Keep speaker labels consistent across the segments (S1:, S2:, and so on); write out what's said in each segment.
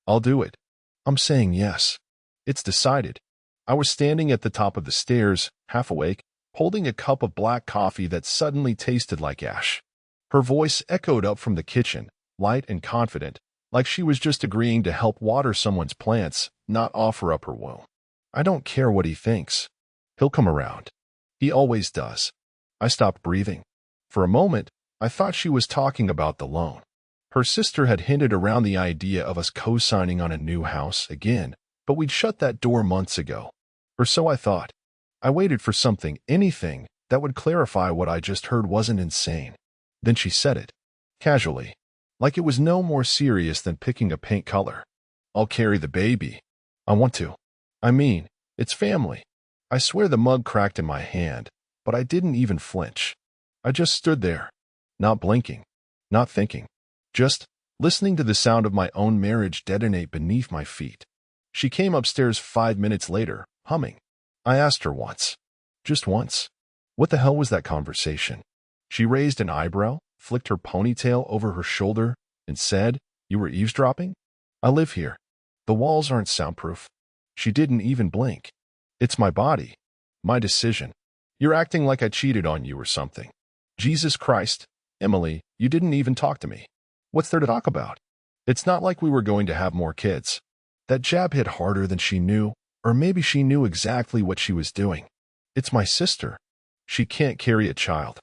S1: I'll do it. I'm saying yes. It's decided. I was standing at the top of the stairs, half awake, holding a cup of black coffee that suddenly tasted like ash. Her voice echoed up from the kitchen, light and confident, like she was just agreeing to help water someone's plants, not offer up her womb. I don't care what he thinks. He'll come around. He always does. I stopped breathing. For a moment, I thought she was talking about the loan. Her sister had hinted around the idea of us co-signing on a new house again, but we'd shut that door months ago. Or so I thought. I waited for something, anything, that would clarify what I just heard wasn't insane. Then she said it. Casually. Like it was no more serious than picking a paint color. I'll carry the baby. I want to. I mean, it's family. I swear the mug cracked in my hand, but I didn't even flinch. I just stood there, not blinking, not thinking, just listening to the sound of my own marriage detonate beneath my feet. She came upstairs 5 minutes later, humming. I asked her once, just once, what the hell was that conversation? She raised an eyebrow, flicked her ponytail over her shoulder, and said, "You were eavesdropping? I live here. The walls aren't soundproof." She didn't even blink. It's my body. My decision. You're acting like I cheated on you or something. Jesus Christ, Emily, you didn't even talk to me. What's there to talk about? It's not like we were going to have more kids. That jab hit harder than she knew, or maybe she knew exactly what she was doing. It's my sister. She can't carry a child.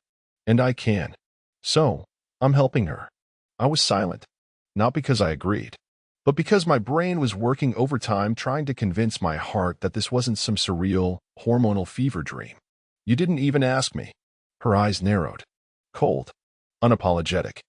S1: And I can. So, I'm helping her. I was silent. Not because I agreed, but because my brain was working overtime trying to convince my heart that this wasn't some surreal, hormonal fever dream. You didn't even ask me. Her eyes narrowed. Cold. Unapologetic.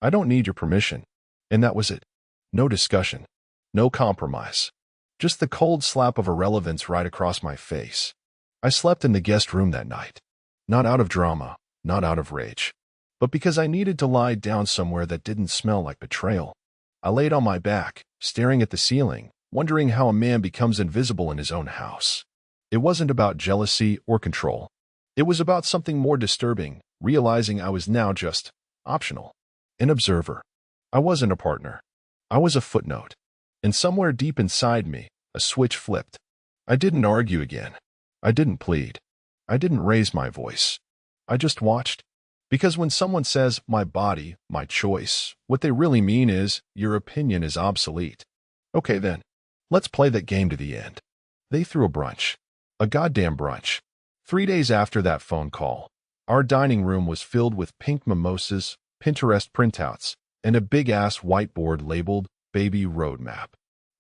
S1: I don't need your permission. And that was it. No discussion. No compromise. Just the cold slap of irrelevance right across my face. I slept in the guest room that night. Not out of drama, not out of rage, but because I needed to lie down somewhere that didn't smell like betrayal. I laid on my back, staring at the ceiling, wondering how a man becomes invisible in his own house. It wasn't about jealousy or control. It was about something more disturbing, realizing I was now just optional. An observer. I wasn't a partner. I was a footnote. And somewhere deep inside me, a switch flipped. I didn't argue again. I didn't plead. I didn't raise my voice. I just watched. Because when someone says, my body, my choice, what they really mean is, your opinion is obsolete. Okay then, let's play that game to the end. They threw a brunch. A goddamn brunch. 3 days after that phone call, our dining room was filled with pink mimosas, Pinterest printouts, and a big-ass whiteboard labeled Baby Roadmap.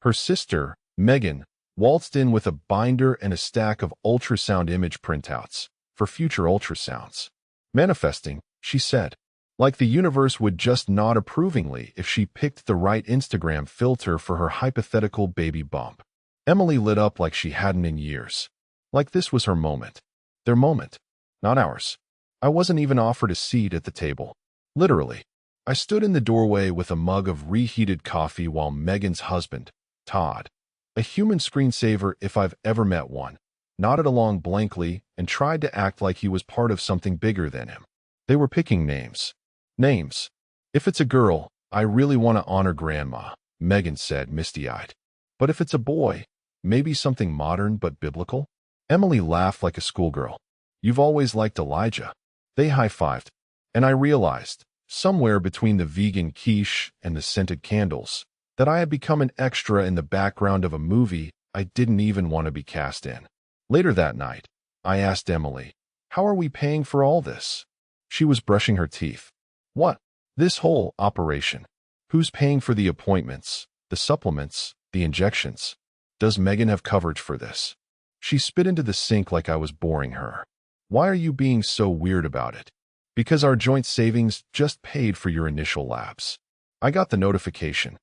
S1: Her sister, Megan, waltzed in with a binder and a stack of ultrasound image printouts for future ultrasounds. Manifesting, she said, like the universe would just nod approvingly if she picked the right Instagram filter for her hypothetical baby bump. Emily lit up like she hadn't in years. Like this was her moment. Their moment, not ours. I wasn't even offered a seat at the table. Literally. I stood in the doorway with a mug of reheated coffee while Megan's husband, Todd, a human screensaver if I've ever met one, nodded along blankly and tried to act like he was part of something bigger than him. They were picking names. Names. If it's a girl, I really want to honor Grandma, Megan said, misty-eyed. But if it's a boy, maybe something modern but biblical? Emily laughed like a schoolgirl. You've always liked Elijah. They high-fived, and I realized, somewhere between the vegan quiche and the scented candles, that I had become an extra in the background of a movie I didn't even want to be cast in. Later that night, I asked Emily, how are we paying for all this? She was brushing her teeth. What? This whole operation. Who's paying for the appointments, the supplements, the injections? Does Megan have coverage for this? She spit into the sink like I was boring her. Why are you being so weird about it? Because our joint savings just paid for your initial labs. I got the notification.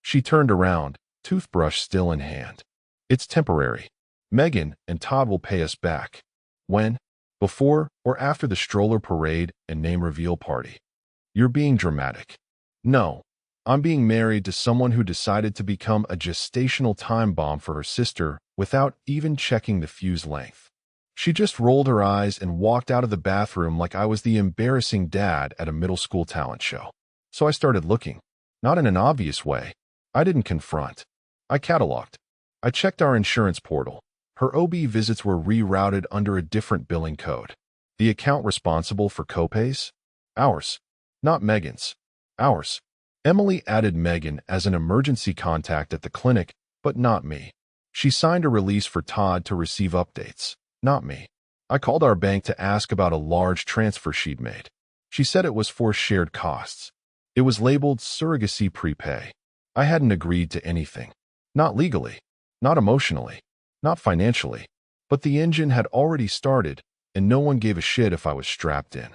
S1: She turned around, toothbrush still in hand. It's temporary. Megan and Todd will pay us back. When? Before or after the stroller parade and name reveal party? You're being dramatic. No, I'm being married to someone who decided to become a gestational time bomb for her sister without even checking the fuse length. She just rolled her eyes and walked out of the bathroom like I was the embarrassing dad at a middle school talent show. So I started looking. Not in an obvious way. I didn't confront. I cataloged. I checked our insurance portal. Her OB visits were rerouted under a different billing code. The account responsible for copays? Ours. Not Megan's. Ours. Emily added Megan as an emergency contact at the clinic, but not me. She signed a release for Todd to receive updates, not me. I called our bank to ask about a large transfer she'd made. She said it was for shared costs. It was labeled surrogacy prepay. I hadn't agreed to anything. Not legally, not emotionally, not financially. But the engine had already started, and no one gave a shit if I was strapped in.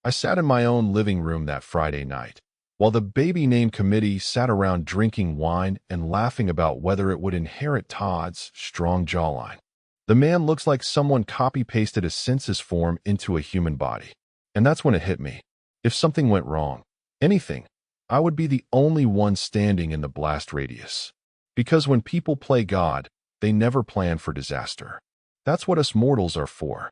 S1: I sat in my own living room that Friday night, while the baby name committee sat around drinking wine and laughing about whether it would inherit Todd's strong jawline. The man looks like someone copy-pasted a census form into a human body. And that's when it hit me. If something went wrong, anything, I would be the only one standing in the blast radius. Because when people play God, they never plan for disaster. That's what us mortals are for.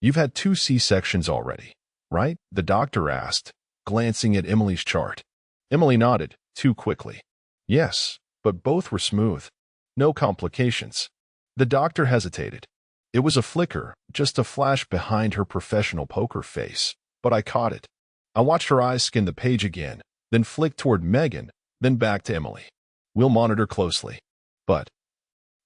S1: You've had 2 C-sections already, right? The doctor asked, glancing at Emily's chart. Emily nodded, too quickly. Yes, but both were smooth. No complications. The doctor hesitated. It was a flicker, just a flash behind her professional poker face, but I caught it. I watched her eyes skim the page again, then flick toward Megan, then back to Emily. We'll monitor closely. But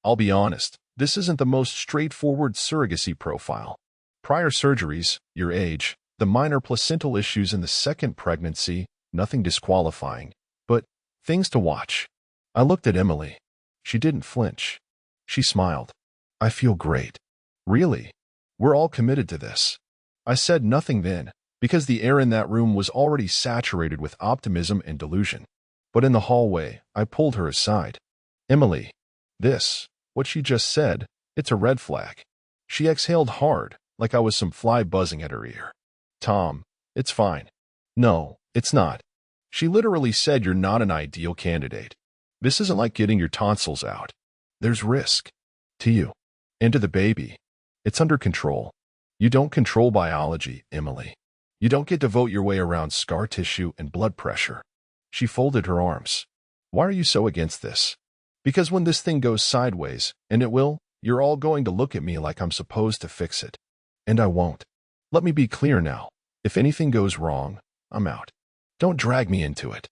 S1: I'll be honest, this isn't the most straightforward surrogacy profile. Prior surgeries, your age, the minor placental issues in the second pregnancy, nothing disqualifying, but things to watch. I looked at Emily. She didn't flinch. She smiled. I feel great. Really? We're all committed to this. I said nothing then, because the air in that room was already saturated with optimism and delusion. But in the hallway, I pulled her aside. Emily, what she just said, it's a red flag. She exhaled hard, like I was some fly buzzing at her ear. Tom, it's fine. No, it's not. She literally said you're not an ideal candidate. This isn't like getting your tonsils out. There's risk. To you. And to the baby. It's under control. You don't control biology, Emily. You don't get to vote your way around scar tissue and blood pressure. She folded her arms. Why are you so against this? Because when this thing goes sideways, and it will, you're all going to look at me like I'm supposed to fix it. And I won't. Let me be clear now. If anything goes wrong, I'm out. Don't drag me into it.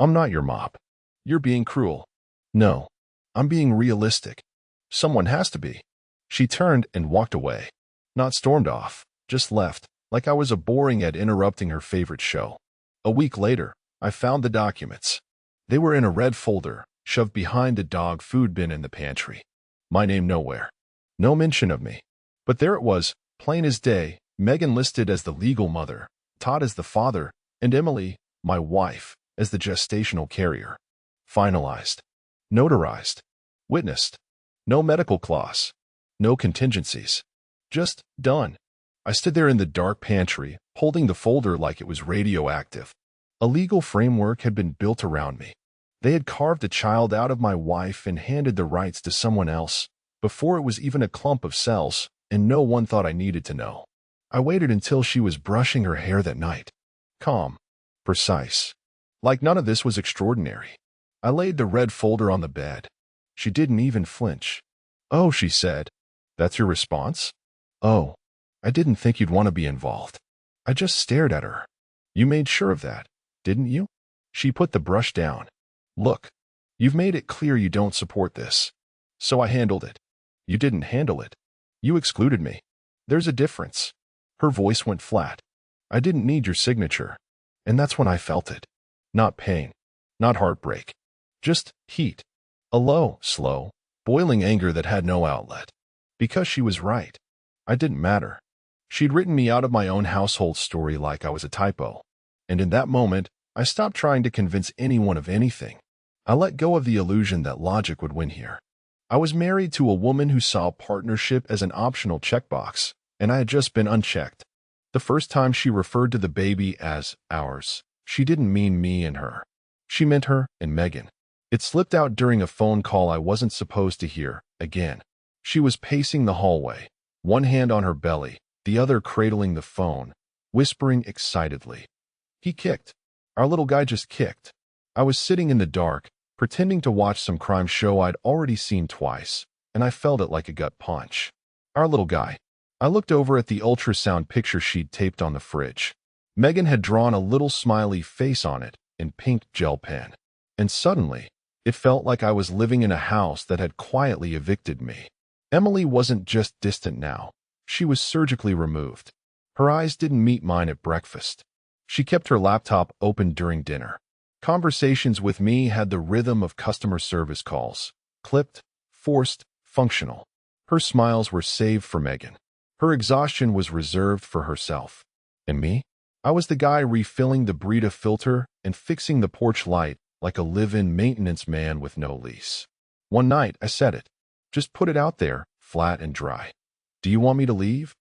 S1: I'm not your mop. You're being cruel. No, I'm being realistic. Someone has to be. She turned and walked away. Not stormed off, just left, like I was a boring at interrupting her favorite show. A week later, I found the documents. They were in a red folder, shoved behind a dog food bin in the pantry. My name nowhere. No mention of me. But there it was, plain as day, Megan listed as the legal mother, Todd as the father, and Emily, my wife, as the gestational carrier. Finalized. Notarized. Witnessed. No medical clause. No contingencies. Just done. I stood there in the dark pantry, holding the folder like it was radioactive. A legal framework had been built around me. They had carved a child out of my wife and handed the rights to someone else, before it was even a clump of cells, and no one thought I needed to know. I waited until she was brushing her hair that night. Calm. Precise. Like none of this was extraordinary. I laid the red folder on the bed. She didn't even flinch. Oh, she said. That's your response? Oh, I didn't think you'd want to be involved. I just stared at her. You made sure of that, didn't you? She put the brush down. Look, you've made it clear you don't support this. So I handled it. You didn't handle it. You excluded me. There's a difference. Her voice went flat. I didn't need your signature. And that's when I felt it. Not pain. Not heartbreak. Just heat. A low, slow, boiling anger that had no outlet. Because she was right. I didn't matter. She'd written me out of my own household story like I was a typo. And in that moment, I stopped trying to convince anyone of anything. I let go of the illusion that logic would win here. I was married to a woman who saw partnership as an optional checkbox, and I had just been unchecked. The first time she referred to the baby as ours, she didn't mean me and her. She meant her and Megan. It slipped out during a phone call I wasn't supposed to hear, again. She was pacing the hallway, one hand on her belly, the other cradling the phone, whispering excitedly. He kicked. Our little guy just kicked. I was sitting in the dark, pretending to watch some crime show I'd already seen twice, and I felt it like a gut punch. Our little guy. I looked over at the ultrasound picture she'd taped on the fridge. Megan had drawn a little smiley face on it in pink gel pen. And suddenly, it felt like I was living in a house that had quietly evicted me. Emily wasn't just distant now. She was surgically removed. Her eyes didn't meet mine at breakfast. She kept her laptop open during dinner. Conversations with me had the rhythm of customer service calls. Clipped, forced, functional. Her smiles were saved for Megan. Her exhaustion was reserved for herself. And me? I was the guy refilling the Brita filter and fixing the porch light like a live-in maintenance man with no lease. One night, I said it. Just put it out there, flat and dry. Do you want me to leave?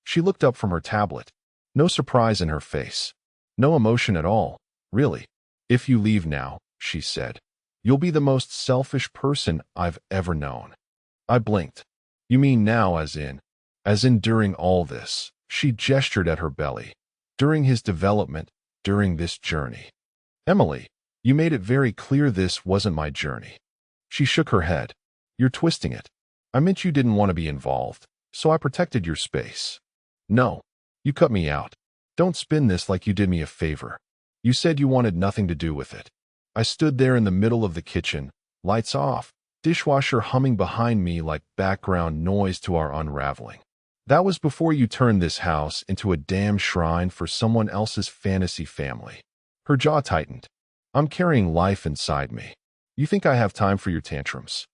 S1: She looked up from her tablet. No surprise in her face. No emotion at all, really. If you leave now, she said, you'll be the most selfish person I've ever known. I blinked. You mean now as in during all this? She gestured at her belly. During his development, during this journey. Emily, you made it very clear this wasn't my journey. She shook her head. You're twisting it. I meant you didn't want to be involved, so I protected your space. No, you cut me out. Don't spin this like you did me a favor. You said you wanted nothing to do with it. I stood there in the middle of the kitchen, lights off, dishwasher humming behind me like background noise to our unraveling. That was before you turned this house into a damn shrine for someone else's fantasy family. Her jaw tightened. I'm carrying life inside me. You think I have time for your tantrums?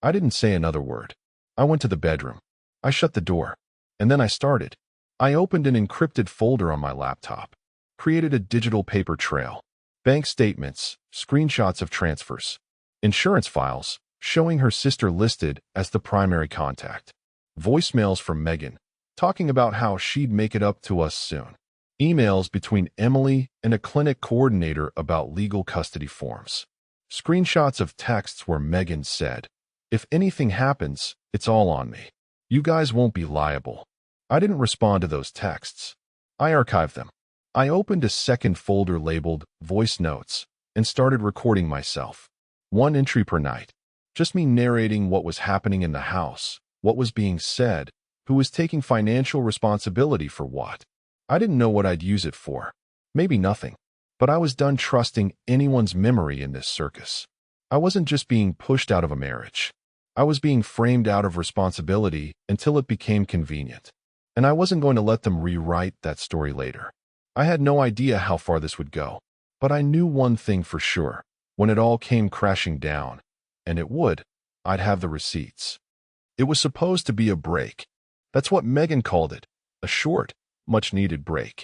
S1: I didn't say another word. I went to the bedroom. I shut the door. And then I started. I opened an encrypted folder on my laptop. Created a digital paper trail. Bank statements, screenshots of transfers. Insurance files, showing her sister listed as the primary contact. Voicemails from Megan, talking about how she'd make it up to us soon. Emails between Emily and a clinic coordinator about legal custody forms. Screenshots of texts where Megan said, if anything happens, it's all on me. You guys won't be liable. I didn't respond to those texts. I archived them. I opened a second folder labeled Voice Notes and started recording myself. One entry per night. Just me narrating what was happening in the house, what was being said, who was taking financial responsibility for what. I didn't know what I'd use it for. Maybe nothing. But I was done trusting anyone's memory in this circus. I wasn't just being pushed out of a marriage. I was being framed out of responsibility until it became convenient. And I wasn't going to let them rewrite that story later. I had no idea how far this would go. But I knew one thing for sure. When it all came crashing down, and it would, I'd have the receipts. It was supposed to be a break. That's what Megan called it. A short, much-needed break.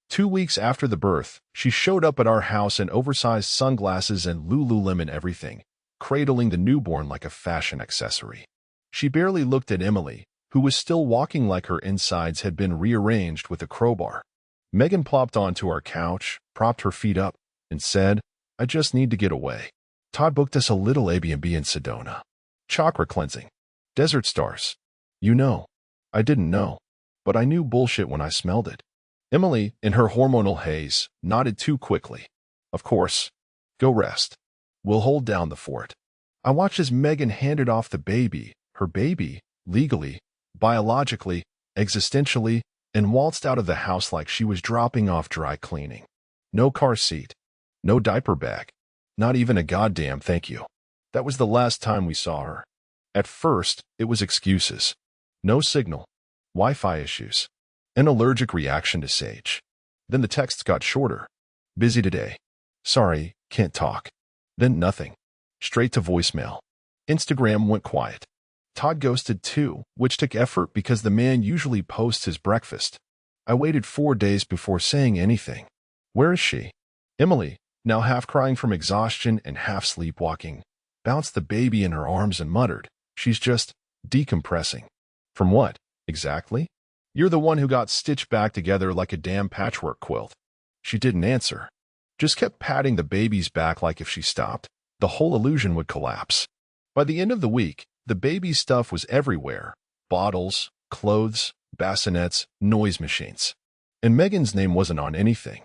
S1: 2 weeks after the birth, she showed up at our house in oversized sunglasses and Lululemon everything, cradling the newborn like a fashion accessory. She barely looked at Emily, who was still walking like her insides had been rearranged with a crowbar. Megan plopped onto our couch, propped her feet up, and said, I just need to get away. Todd booked us a little Airbnb in Sedona. Chakra cleansing. Desert stars. You know. I didn't know. But I knew bullshit when I smelled it. Emily, in her hormonal haze, nodded too quickly. Of course. Go rest. We'll hold down the fort. I watched as Megan handed off the baby, her baby, legally, biologically, existentially, and waltzed out of the house like she was dropping off dry cleaning. No car seat. No diaper bag. Not even a goddamn thank you. That was the last time we saw her. At first, it was excuses. No signal. Wi-Fi issues. An allergic reaction to sage. Then the texts got shorter. Busy today. Sorry, can't talk. Then nothing. Straight to voicemail. Instagram went quiet. Todd ghosted too, which took effort because the man usually posts his breakfast. I waited 4 days before saying anything. Where is she? Emily, now half crying from exhaustion and half sleepwalking, bounced the baby in her arms and muttered, she's just decompressing. From what, exactly? You're the one who got stitched back together like a damn patchwork quilt. She didn't answer. Just kept patting the baby's back like if she stopped, the whole illusion would collapse. By the end of the week, the baby's stuff was everywhere. Bottles, clothes, bassinets, noise machines. And Megan's name wasn't on anything.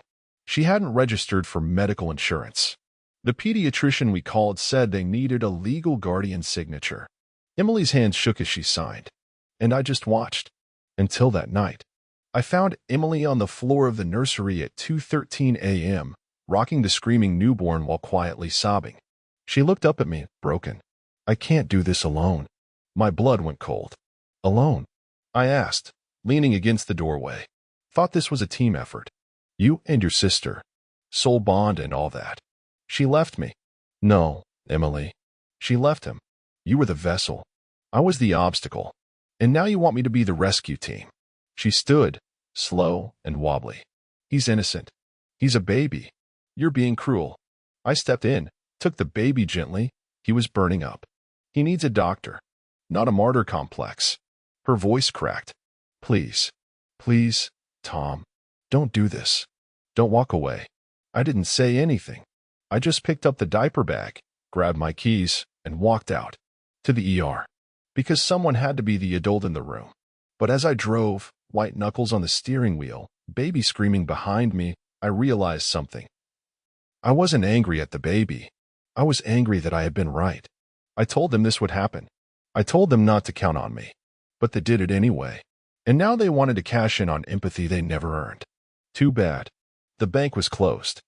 S1: She hadn't registered for medical insurance. The pediatrician we called said they needed a legal guardian signature. Emily's hand shook as she signed, and I just watched. Until that night. I found Emily on the floor of the nursery at 2:13 a.m., rocking the screaming newborn while quietly sobbing. She looked up at me, broken. I can't do this alone. My blood went cold. Alone? I asked, leaning against the doorway. Thought this was a team effort. You and your sister. Soul bond and all that. She left me. No, Emily. She left him. You were the vessel. I was the obstacle. And now you want me to be the rescue team. She stood, slow and wobbly. He's innocent. He's a baby. You're being cruel. I stepped in, took the baby gently. He was burning up. He needs a doctor, not a martyr complex. Her voice cracked. Please, please, Tom, don't do this. Don't walk away. I didn't say anything. I just picked up the diaper bag, grabbed my keys, and walked out. To the ER. Because someone had to be the adult in the room. But as I drove, white knuckles on the steering wheel, baby screaming behind me, I realized something. I wasn't angry at the baby. I was angry that I had been right. I told them this would happen. I told them not to count on me. But they did it anyway. And now they wanted to cash in on empathy they never earned. Too bad. The bank was closed.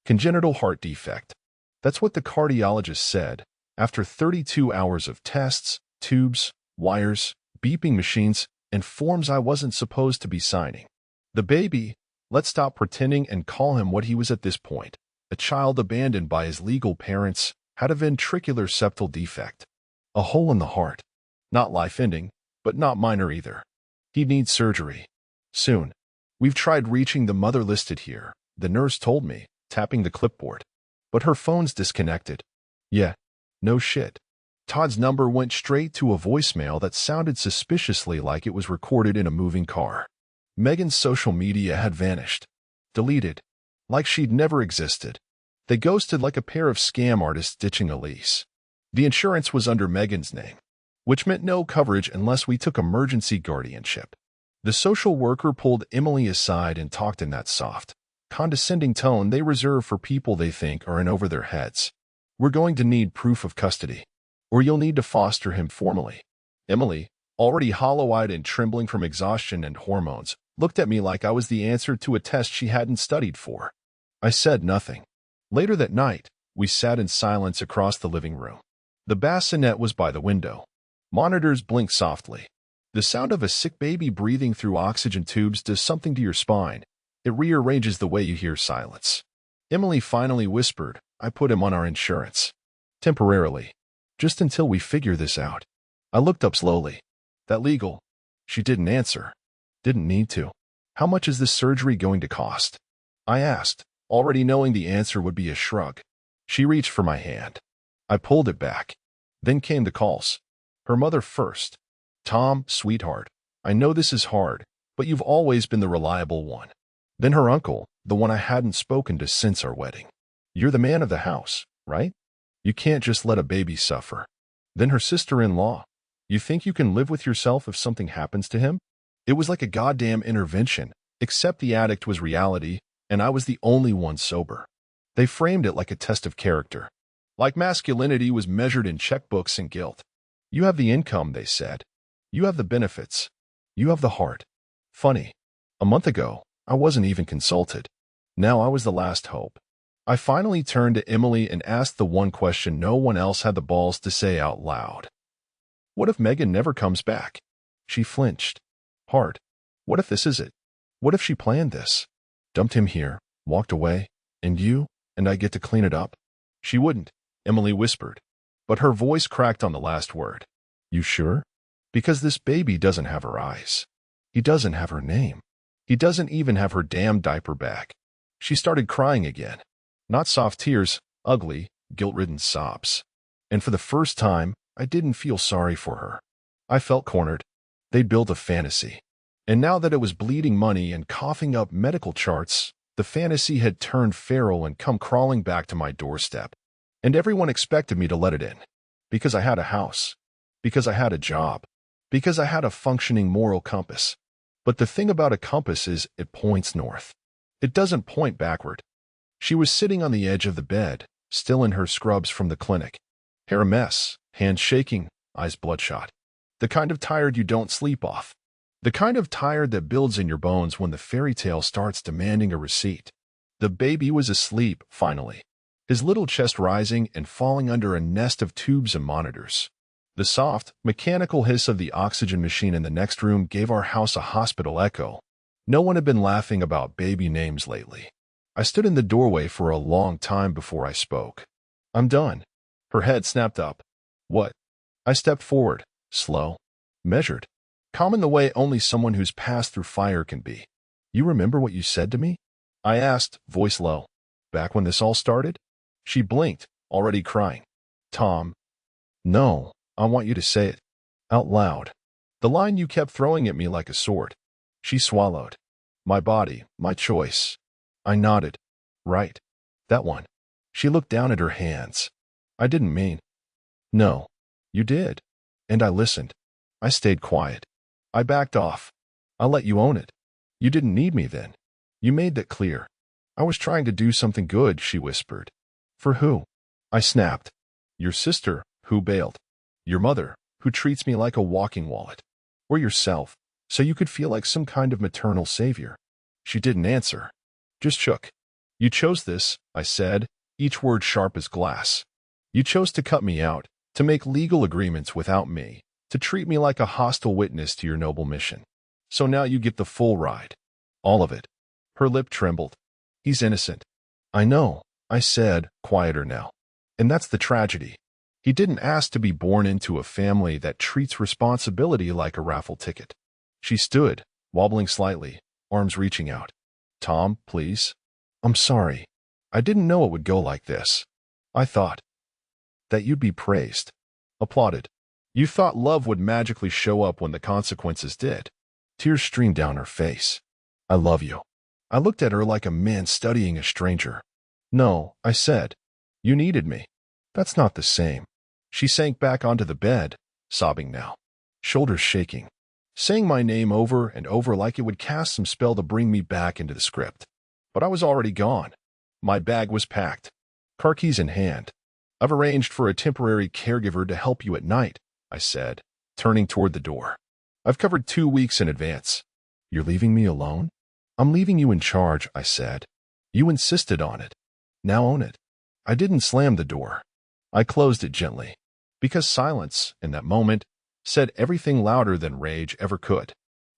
S1: Congenital heart defect. That's what the cardiologist said. After 32 hours of tests, tubes, wires, beeping machines, and forms I wasn't supposed to be signing. The baby, let's stop pretending and call him what he was at this point. A child abandoned by his legal parents, had a ventricular septal defect. A hole in the heart. Not life-ending, but not minor either. He'd need surgery. Soon. We've tried reaching the mother listed here, the nurse told me, tapping the clipboard. But her phone's disconnected. Yeah, no shit. Todd's number went straight to a voicemail that sounded suspiciously like it was recorded in a moving car. Megan's social media had vanished. Deleted. Like she'd never existed. They ghosted like a pair of scam artists ditching a lease. The insurance was under Megan's name, which meant no coverage unless we took emergency guardianship. The social worker pulled Emily aside and talked in that soft, condescending tone they reserve for people they think are in over their heads. We're going to need proof of custody, or you'll need to foster him formally. Emily, already hollow-eyed and trembling from exhaustion and hormones, looked at me like I was the answer to a test she hadn't studied for. I said nothing. Later that night, we sat in silence across the living room. The bassinet was by the window. Monitors blinked softly. The sound of a sick baby breathing through oxygen tubes does something to your spine. It rearranges the way you hear silence. Emily finally whispered, I put him on our insurance. Temporarily. Just until we figure this out. I looked up slowly. That legal? She didn't answer. Didn't need to. How much is this surgery going to cost? I asked, already knowing the answer would be a shrug. She reached for my hand. I pulled it back. Then came the calls. Her mother first. Tom, sweetheart, I know this is hard, but you've always been the reliable one. Then her uncle, the one I hadn't spoken to since our wedding. You're the man of the house, right? You can't just let a baby suffer. Then her sister-in-law. You think you can live with yourself if something happens to him? It was like a goddamn intervention, except the addict was reality, and I was the only one sober. They framed it like a test of character. Like masculinity was measured in checkbooks and guilt. You have the income, they said. You have the benefits. You have the heart. Funny. A month ago, I wasn't even consulted. Now I was the last hope. I finally turned to Emily and asked the one question no one else had the balls to say out loud. What if Megan never comes back? She flinched. Hard. What if this is it? What if she planned this? Dumped him here, walked away, and you, and I get to clean it up? She wouldn't, Emily whispered. But her voice cracked on the last word. You sure? Because this baby doesn't have her eyes. He doesn't have her name. He doesn't even have her damn diaper bag. She started crying again. Not soft tears, ugly, guilt-ridden sobs. And for the first time, I didn't feel sorry for her. I felt cornered. They'd built a fantasy. And now that it was bleeding money and coughing up medical charts, the fantasy had turned feral and come crawling back to my doorstep. And everyone expected me to let it in. Because I had a house. Because I had a job. Because I had a functioning moral compass. But the thing about a compass is it points north. It doesn't point backward. She was sitting on the edge of the bed, still in her scrubs from the clinic. Hair a mess, hands shaking, eyes bloodshot. The kind of tired you don't sleep off. The kind of tired that builds in your bones when the fairy tale starts demanding a receipt. The baby was asleep, finally, his little chest rising and falling under a nest of tubes and monitors. The soft, mechanical hiss of the oxygen machine in the next room gave our house a hospital echo. No one had been laughing about baby names lately. I stood in the doorway for a long time before I spoke. I'm done. Her head snapped up. What? I stepped forward, slow, measured, calm in the way only someone who's passed through fire can be. You remember what you said to me? I asked, voice low. Back when this all started? She blinked, already crying. Tom. No, I want you to say it. Out loud. The line you kept throwing at me like a sword. She swallowed. My body, my choice. I nodded. Right. That one. She looked down at her hands. I didn't mean. No. You did. And I listened. I stayed quiet. I backed off. I let you own it. You didn't need me then. You made that clear. I was trying to do something good, she whispered. For who? I snapped. Your sister, who bailed. Your mother, who treats me like a walking wallet. Or yourself, so you could feel like some kind of maternal savior. She didn't answer. Just shook. You chose this, I said, each word sharp as glass. You chose to cut me out, to make legal agreements without me, to treat me like a hostile witness to your noble mission. So now you get the full ride. All of it. Her lip trembled. He's innocent. I know, I said, quieter now. And that's the tragedy. He didn't ask to be born into a family that treats responsibility like a raffle ticket. She stood, wobbling slightly, arms reaching out. Tom, please. I'm sorry. I didn't know it would go like this. I thought that you'd be praised, applauded. You thought love would magically show up when the consequences did. Tears streamed down her face. I love you. I looked at her like a man studying a stranger. No, I said. You needed me. That's not the same. She sank back onto the bed, sobbing now, shoulders shaking, saying my name over and over like it would cast some spell to bring me back into the script. But I was already gone. My bag was packed, car keys in hand. I've arranged for a temporary caregiver to help you at night, I said, turning toward the door. I've covered 2 weeks in advance. You're leaving me alone? I'm leaving you in charge, I said. You insisted on it. Now own it. I didn't slam the door. I closed it gently, because silence, in that moment, said everything louder than rage ever could.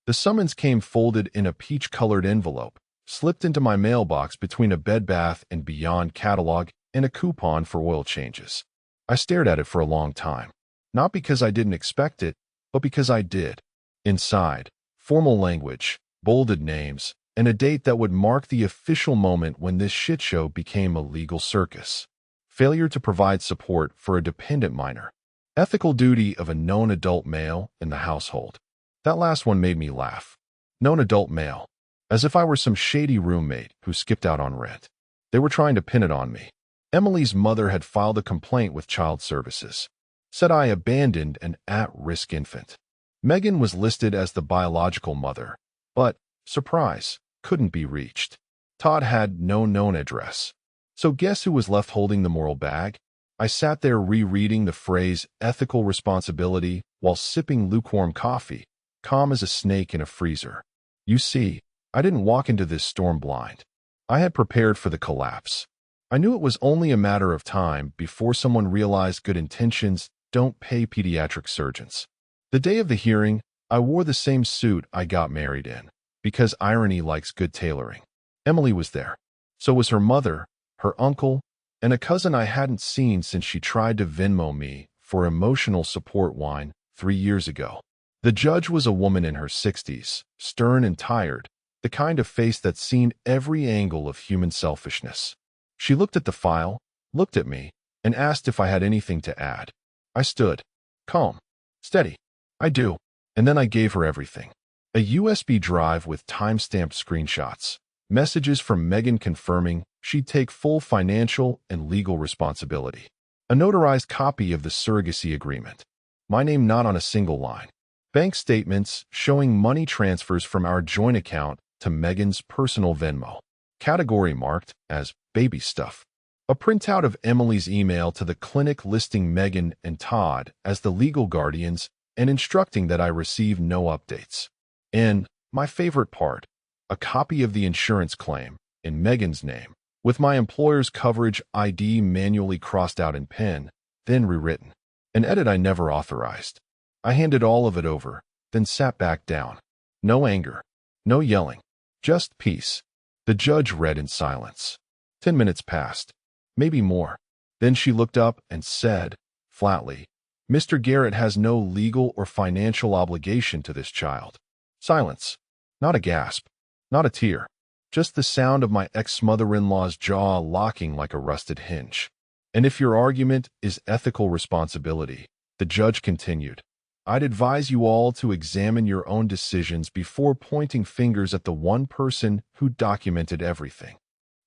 S1: The summons came folded in a peach-colored envelope, slipped into my mailbox between a Bed Bath & Beyond catalog and a coupon for oil changes. I stared at it for a long time, not because I didn't expect it, but because I did. Inside, formal language, bolded names, and a date that would mark the official moment when this shit show became a legal circus. Failure to provide support for a dependent minor. Ethical duty of a known adult male in the household. That last one made me laugh. Known adult male. As if I were some shady roommate who skipped out on rent. They were trying to pin it on me. Emily's mother had filed a complaint with Child Services. Said I abandoned an at-risk infant. Megan was listed as the biological mother, but, surprise, couldn't be reached. Todd had no known address. So guess who was left holding the moral bag? I sat there rereading the phrase ethical responsibility while sipping lukewarm coffee, calm as a snake in a freezer. You see, I didn't walk into this storm blind. I had prepared for the collapse. I knew it was only a matter of time before someone realized good intentions don't pay pediatric surgeons. The day of the hearing, I wore the same suit I got married in, because irony likes good tailoring. Emily was there. So was her mother, her uncle, and a cousin I hadn't seen since she tried to Venmo me for emotional support wine 3 years ago. The judge was a woman in her 60s, stern and tired, the kind of face that's seen every angle of human selfishness. She looked at the file, looked at me, and asked if I had anything to add. I stood, calm, steady. I do. And then I gave her everything. A USB drive with time-stamped screenshots, messages from Megan confirming she'd take full financial and legal responsibility. A notarized copy of the surrogacy agreement. My name not on a single line. Bank statements showing money transfers from our joint account to Megan's personal Venmo. Category marked as baby stuff. A printout of Emily's email to the clinic listing Megan and Todd as the legal guardians and instructing that I receive no updates. And, my favorite part, a copy of the insurance claim, in Megan's name, with my employer's coverage ID manually crossed out in pen, then rewritten. An edit I never authorized. I handed all of it over, then sat back down. No anger. No yelling. Just peace. The judge read in silence. 10 minutes passed. Maybe more. Then she looked up and said, flatly, Mr. Garrett has no legal or financial obligation to this child. Silence. Not a gasp. Not a tear. Just the sound of my ex-mother-in-law's jaw locking like a rusted hinge. And if your argument is ethical responsibility, the judge continued, I'd advise you all to examine your own decisions before pointing fingers at the one person who documented everything.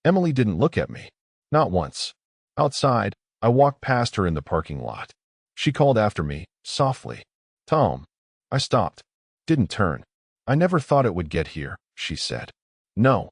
S1: Emily didn't look at me. Not once. Outside, I walked past her in the parking lot. She called after me, softly. Tom. I stopped. Didn't turn. I never thought it would get here, she said. No.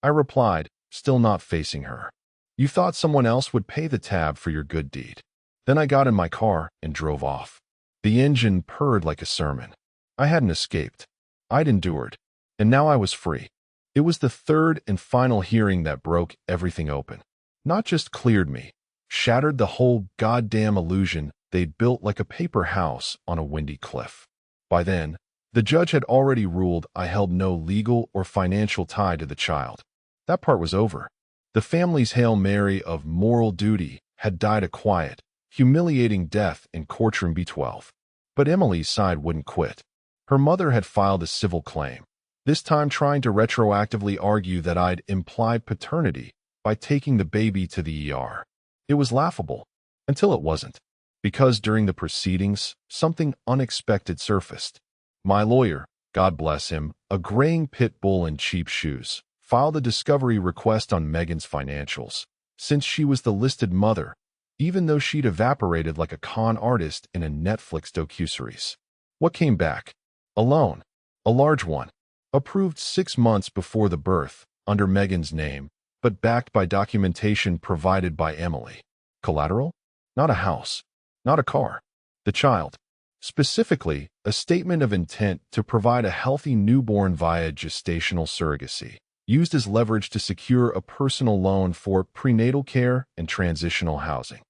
S1: I replied, still not facing her. You thought someone else would pay the tab for your good deed. Then I got in my car and drove off. The engine purred like a sermon. I hadn't escaped. I'd endured. And now I was free. It was the third and final hearing that broke everything open. Not just cleared me, shattered the whole goddamn illusion they'd built like a paper house on a windy cliff. By then, the judge had already ruled I held no legal or financial tie to the child. That part was over. The family's Hail Mary of moral duty had died a quiet, humiliating death in courtroom B12. But Emily's side wouldn't quit. Her mother had filed a civil claim, this time trying to retroactively argue that I'd implied paternity by taking the baby to the ER. It was laughable, until it wasn't, because during the proceedings, something unexpected surfaced. My lawyer, God bless him, a graying pit bull in cheap shoes, filed a discovery request on Megan's financials, since she was the listed mother, even though she'd evaporated like a con artist in a Netflix docuseries. What came back? A loan. A large one. Approved 6 months before the birth, under Megan's name, but backed by documentation provided by Emily. Collateral? Not a house. Not a car. The child. Specifically, a statement of intent to provide a healthy newborn via gestational surrogacy, used as leverage to secure a personal loan for prenatal care and transitional housing.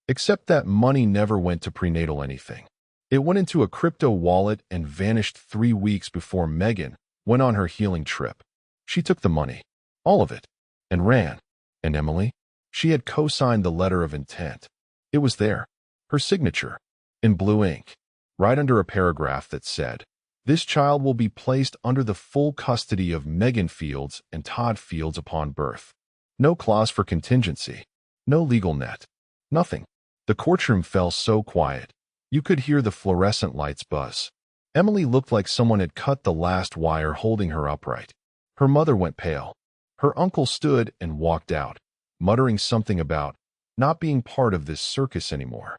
S1: Except that money never went to prenatal anything. It went into a crypto wallet and vanished 3 weeks before Megan went on her healing trip. She took the money, all of it, and ran. And Emily? She had co-signed the letter of intent. It was there, her signature, in blue ink, right under a paragraph that said, This child will be placed under the full custody of Megan Fields and Todd Fields upon birth. No clause for contingency. No legal net. Nothing. The courtroom fell so quiet. You could hear the fluorescent lights buzz. Emily looked like someone had cut the last wire holding her upright. Her mother went pale. Her uncle stood and walked out, muttering something about not being part of this circus anymore.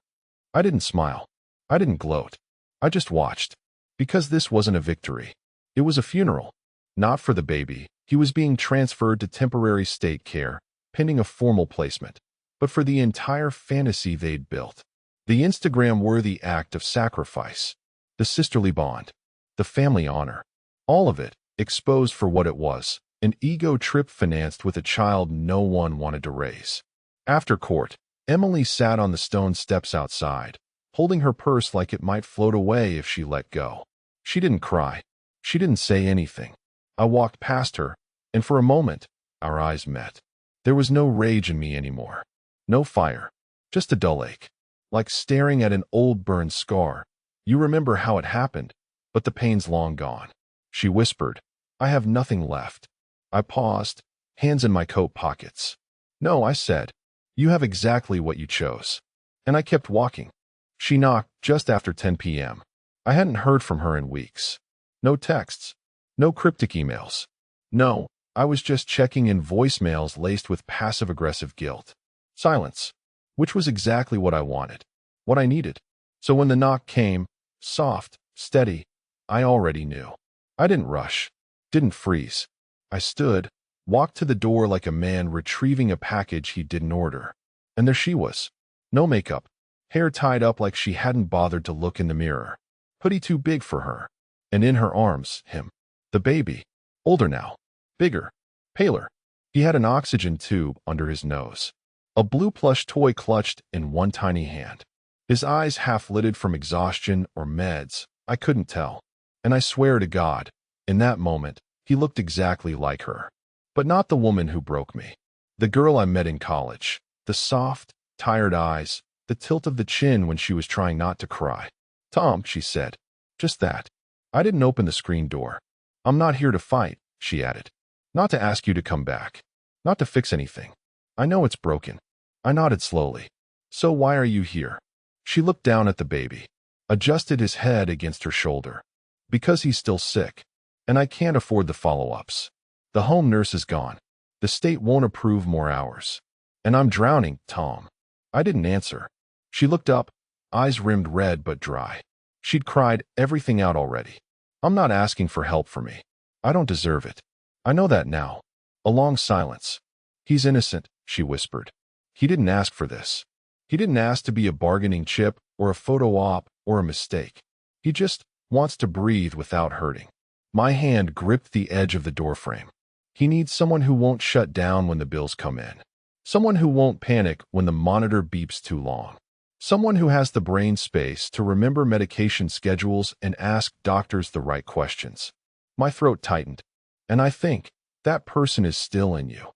S1: I didn't smile. I didn't gloat. I just watched. Because this wasn't a victory. It was a funeral. Not for the baby. He was being transferred to temporary state care, pending a formal placement. But for the entire fantasy they'd built. The Instagram-worthy act of sacrifice. The sisterly bond. The family honor. All of it, exposed for what it was. An ego trip financed with a child no one wanted to raise. After court, Emily sat on the stone steps outside, holding her purse like it might float away if she let go. She didn't cry. She didn't say anything. I walked past her, and for a moment, our eyes met. There was no rage in me anymore. No fire. Just a dull ache. Like staring at an old burned scar. You remember how it happened, but the pain's long gone. She whispered, I have nothing left. I paused, hands in my coat pockets. No, I said. You have exactly what you chose. And I kept walking. She knocked just after 10 p.m. I hadn't heard from her in weeks. No texts. No cryptic emails. No, I was just checking in voicemails laced with passive-aggressive guilt. Silence. Which was exactly what I wanted. What I needed. So when the knock came, soft, steady, I already knew. I didn't rush. Didn't freeze. I stood, walked to the door like a man retrieving a package he didn't order. And there she was. No makeup, hair tied up like she hadn't bothered to look in the mirror, hoodie too big for her, and in her arms, him. The baby. Older now. Bigger. Paler. He had an oxygen tube under his nose. A blue plush toy clutched in one tiny hand. His eyes half-lidded from exhaustion or meds, I couldn't tell. And I swear to God, in that moment, he looked exactly like her. But not the woman who broke me. The girl I met in college. The soft, tired eyes, the tilt of the chin when she was trying not to cry. "Tom," she said. Just that. I didn't open the screen door. "I'm not here to fight," she added. "Not to ask you to come back. Not to fix anything. I know it's broken." I nodded slowly. "So why are you here?" She looked down at the baby, adjusted his head against her shoulder. "Because he's still sick, and I can't afford the follow-ups. The home nurse is gone. The state won't approve more hours. And I'm drowning, Tom." I didn't answer. She looked up, eyes rimmed red but dry. She'd cried everything out already. "I'm not asking for help for me. I don't deserve it. I know that now." A long silence. "He's innocent," she whispered. "He didn't ask for this. He didn't ask to be a bargaining chip or a photo op or a mistake. He just wants to breathe without hurting." My hand gripped the edge of the doorframe. "He needs someone who won't shut down when the bills come in. Someone who won't panic when the monitor beeps too long. Someone who has the brain space to remember medication schedules and ask doctors the right questions." My throat tightened. "And I think that person is still in you."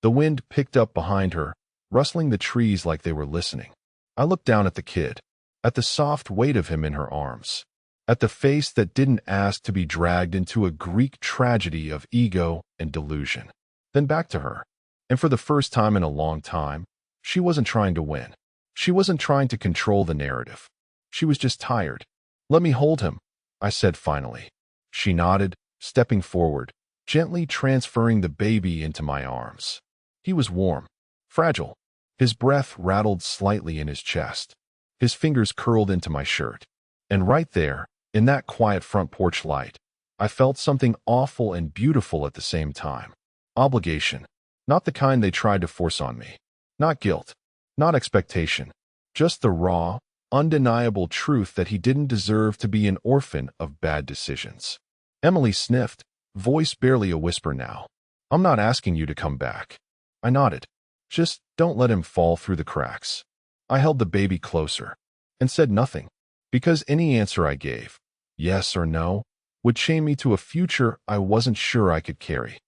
S1: The wind picked up behind her, rustling the trees like they were listening. I looked down at the kid, at the soft weight of him in her arms, at the face that didn't ask to be dragged into a Greek tragedy of ego and delusion. Then back to her. And for the first time in a long time, she wasn't trying to win. She wasn't trying to control the narrative. She was just tired. "Let me hold him," I said finally. She nodded, stepping forward, gently transferring the baby into my arms. He was warm, fragile. His breath rattled slightly in his chest. His fingers curled into my shirt. And right there, in that quiet front porch light, I felt something awful and beautiful at the same time. Obligation. Not the kind they tried to force on me. Not guilt. Not expectation. Just the raw, undeniable truth that he didn't deserve to be an orphan of bad decisions. Emily sniffed, voice barely a whisper now. "I'm not asking you to come back." I nodded. "Just don't let him fall through the cracks." I held the baby closer and said nothing, because any answer I gave, yes or no, would chain me to a future I wasn't sure I could carry.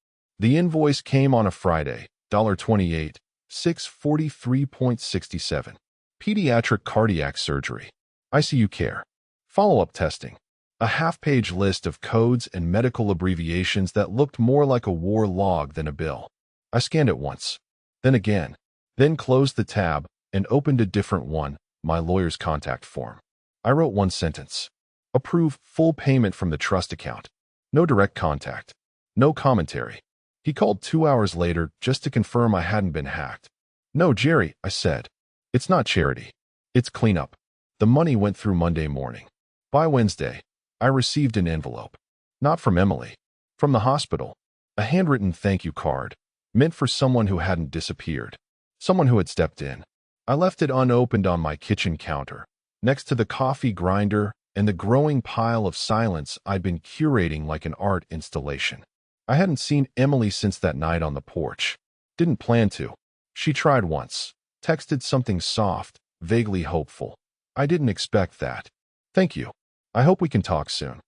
S1: The invoice came on a Friday, $28, 643.67. Pediatric cardiac surgery. ICU care. Follow-up testing. A half-page list of codes and medical abbreviations that looked more like a war log than a bill. I scanned it once, then again, then closed the tab and opened a different one, my lawyer's contact form. I wrote one sentence. Approve full payment from the trust account. No direct contact. No commentary. He called 2 hours later just to confirm I hadn't been hacked. "No, Jerry," I said. "It's not charity. It's cleanup." The money went through Monday morning. By Wednesday, I received an envelope. Not from Emily. From the hospital. A handwritten thank you card, meant for someone who hadn't disappeared. Someone who had stepped in. I left it unopened on my kitchen counter, next to the coffee grinder and the growing pile of silence I'd been curating like an art installation. I hadn't seen Emily since that night on the porch. Didn't plan to. She tried once. Texted something soft, vaguely hopeful. I didn't expect that. "Thank you. I hope we can talk soon."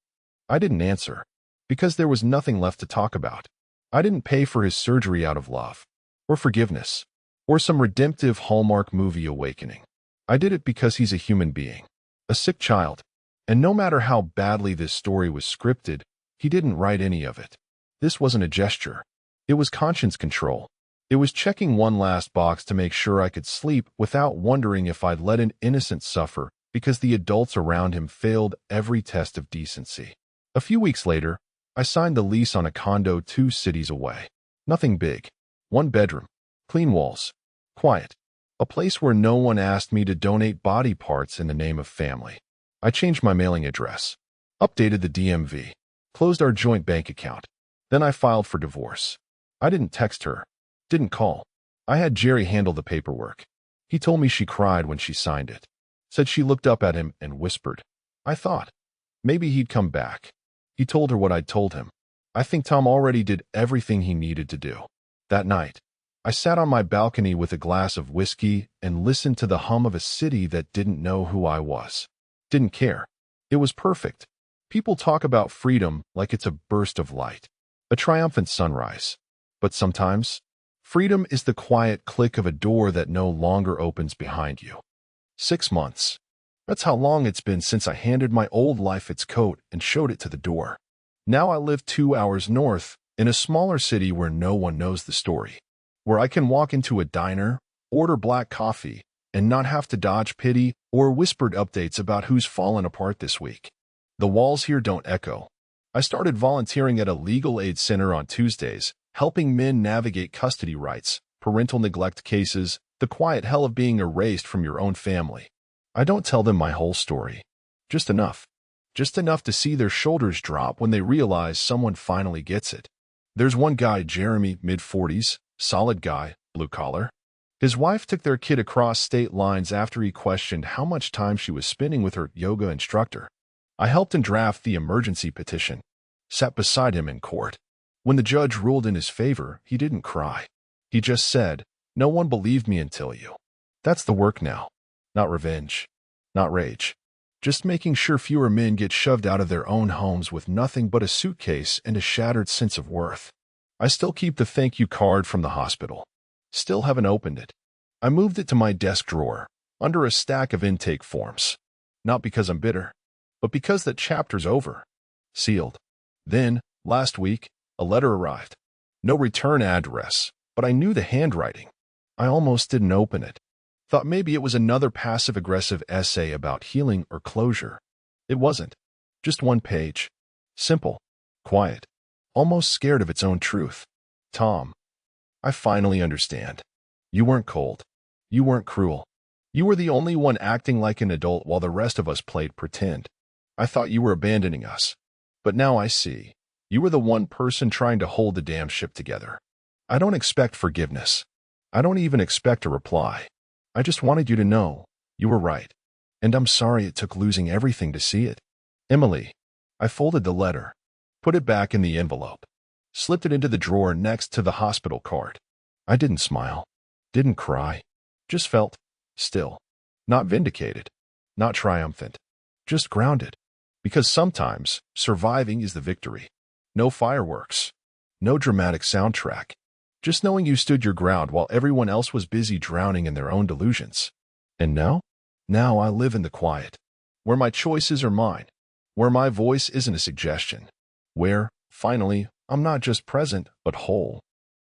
S1: I didn't answer, because there was nothing left to talk about. I didn't pay for his surgery out of love, or forgiveness, or some redemptive Hallmark movie awakening. I did it because he's a human being, a sick child, and no matter how badly this story was scripted, he didn't write any of it. This wasn't a gesture. It was conscience control. It was checking one last box to make sure I could sleep without wondering if I'd let an innocent suffer because the adults around him failed every test of decency. A few weeks later, I signed the lease on a condo 2 cities away. Nothing big. 1 bedroom. Clean walls. Quiet. A place where no one asked me to donate body parts in the name of family. I changed my mailing address. Updated the DMV. Closed our joint bank account. Then I filed for divorce. I didn't text her. Didn't call. I had Jerry handle the paperwork. He told me she cried when she signed it. Said she looked up at him and whispered. I thought maybe he'd come back. He told her what I'd told him. I think Tom already did everything he needed to do. That night, I sat on my balcony with a glass of whiskey and listened to the hum of a city that didn't know who I was. Didn't care. It was perfect. People talk about freedom like it's a burst of light, a triumphant sunrise. But sometimes, freedom is the quiet click of a door that no longer opens behind you. 6 months. That's how long it's been since I handed my old life its coat and showed it to the door. Now I live 2 hours north, in a smaller city where no one knows the story, where I can walk into a diner, order black coffee, and not have to dodge pity or whispered updates about who's fallen apart this week. The walls here don't echo. I started volunteering at a legal aid center on Tuesdays, helping men navigate custody rights, parental neglect cases, the quiet hell of being erased from your own family. I don't tell them my whole story. Just enough. Just enough to see their shoulders drop when they realize someone finally gets it. There's one guy, Jeremy, mid-40s, solid guy, blue collar. His wife took their kid across state lines after he questioned how much time she was spending with her yoga instructor. I helped him draft the emergency petition. Sat beside him in court. When the judge ruled in his favor, he didn't cry. He just said, "No one believed me until you." That's the work now. Not revenge. Not rage. Just making sure fewer men get shoved out of their own homes with nothing but a suitcase and a shattered sense of worth. I still keep the thank you card from the hospital. Still haven't opened it. I moved it to my desk drawer, under a stack of intake forms. Not because I'm bitter, but because that chapter's over. Sealed. Then, last week, a letter arrived. No return address, but I knew the handwriting. I almost didn't open it. Thought maybe it was another passive-aggressive essay about healing or closure. It wasn't. Just one page. Simple. Quiet. Almost scared of its own truth. Tom, I finally understand. You weren't cold. You weren't cruel. You were the only one acting like an adult while the rest of us played pretend. I thought you were abandoning us. But now I see. You were the one person trying to hold the damn ship together. I don't expect forgiveness. I don't even expect a reply. I just wanted you to know you were right. And I'm sorry it took losing everything to see it. Emily. I folded the letter, put it back in the envelope, slipped it into the drawer next to the hospital card. I didn't smile, didn't cry, just felt still. Not vindicated, not triumphant, just grounded. Because sometimes surviving is the victory. No fireworks, no dramatic soundtrack. Just knowing you stood your ground while everyone else was busy drowning in their own delusions. And now? Now I live in the quiet, where my choices are mine, where my voice isn't a suggestion, where, finally, I'm not just present, but whole.